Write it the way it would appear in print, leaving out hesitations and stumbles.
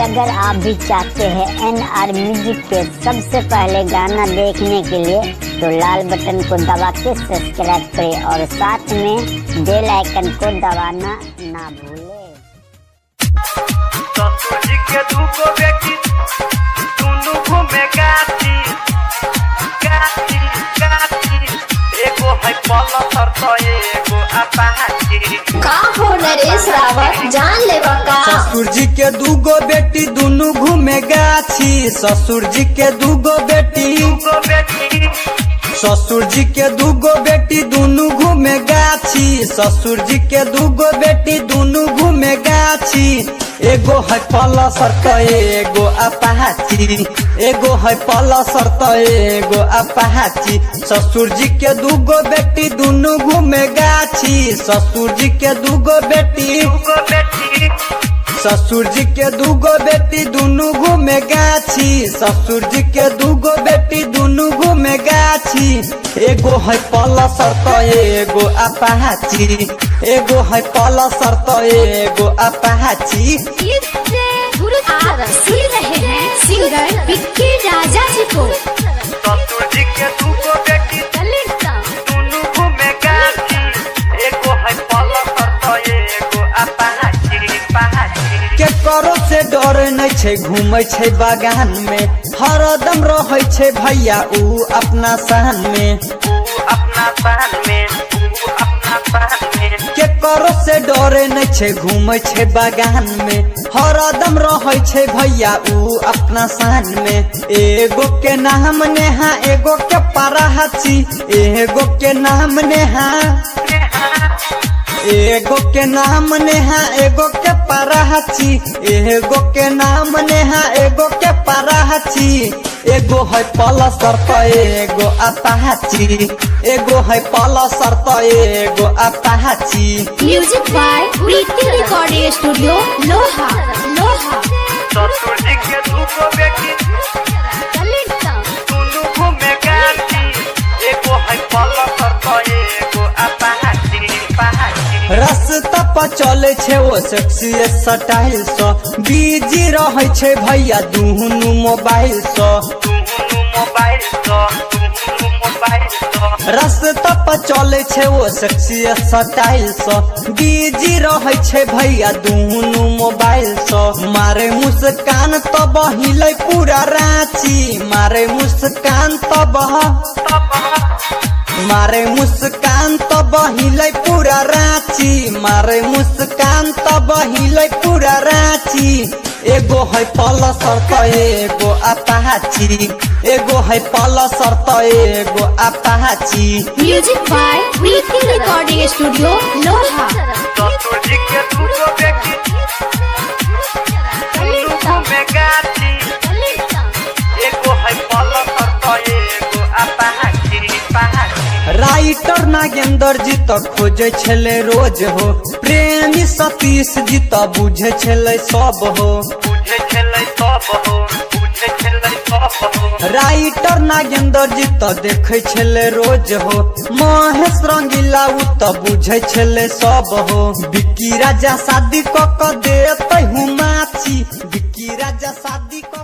अगर आप भी चाहते हैं NR म्यूजिक के सबसे पहले गाना देखने के लिए तो लाल बटन को दबा के सब्सक्राइब करें और साथ में बेल आइकन को दबाना ना भूलें। का हो नरेश रावत जान लेवा का? ससुर जी के दूगो बेटी दोनों घूमे गाछी। ससुर जी के दूगो बेटी ससुर जी के दूगो बेटी दोनों घूमे गाछी। ससुर जी के दूगो बेटी दोनों घूमे गाछी। एगो है पल्सर त एगो अपाची। एगो है पल्सर त एगो अपाची। ससुर जी के दूगो बेटी दोनों घूमे गाछी। ससुर जी के दूगो बेटी ससुर जी के दूगो बेटी दोनों घूमे गाछी। ससुर जी के दूगो बेटी दोनों घूमे गाछी। एगो है पल्सर त एगो अपाची। एगो है पल्सर त एगो अपाची। आप सुन रहे हैं सिंगर विक्की राजा जी को। ससुर जी के दूगो बेटी दोनों घूमे गाछी। एगो है पल्सर त एगो अपाची। के करो से डर नहीं छे घूमे छे बागान में। हरदम रहे छे भैया ऊ अपना सहन में। के करो से डरे नहीं छे घूमे छे बागान में। हरदम रहे छे भैया ऊ अपना सहन में। एगो के नाम नेहा एगो के पराची। एगो के नाम नेहा एगो के नाम नेहा एगो के पराची। एगो के नाम नेहा एगो के पराची। एगो है पल्सर त एगो अपाची। एगो है पल्सर त एगो Apache. Music by Preeti recording studio लोहा। ससुर जी के दूगो बेटी दोनों घूमे गाछी। एगो है पल्सर त एगो अपाची। रास्ता पर चले छे वो सेक्सी स्टाइल से। बिजी रहे छे भैया दुनू मोबाइल से। रास्ता पर चले छे वो सेक्सी स्टाइल से। बिजी रहे छे भैया दुनू मोबाइल से। मारे मुस्कान तो बहिले पूरा रांची। मारे मुस्कान तो मारे मुस्कान तो बहिले पूरा रांची। मारे मुस्कान तो बहिले पूरा रांची। एगो है पल्सर त एगो अपाची। एगो है पल्सर त एगो Apache. Music by Preeti recording studio लोहा। ससुर जी के दूगो बेटी दोनों घूमे गाछी। एगो है पल्सर त एगो अपाची। राइटर नागेंद्र जी तो खोजे छले रोज हो। प्रेमी सतीश जी तो बुझे छले सब हो। राइटर नागेंद्र जी तो देखे छले रोज हो। महेश रंगीला उ तो बुझे छले सब हो। विक्की राजा शादी को देते हूँ माची। विक्की राजा शादी को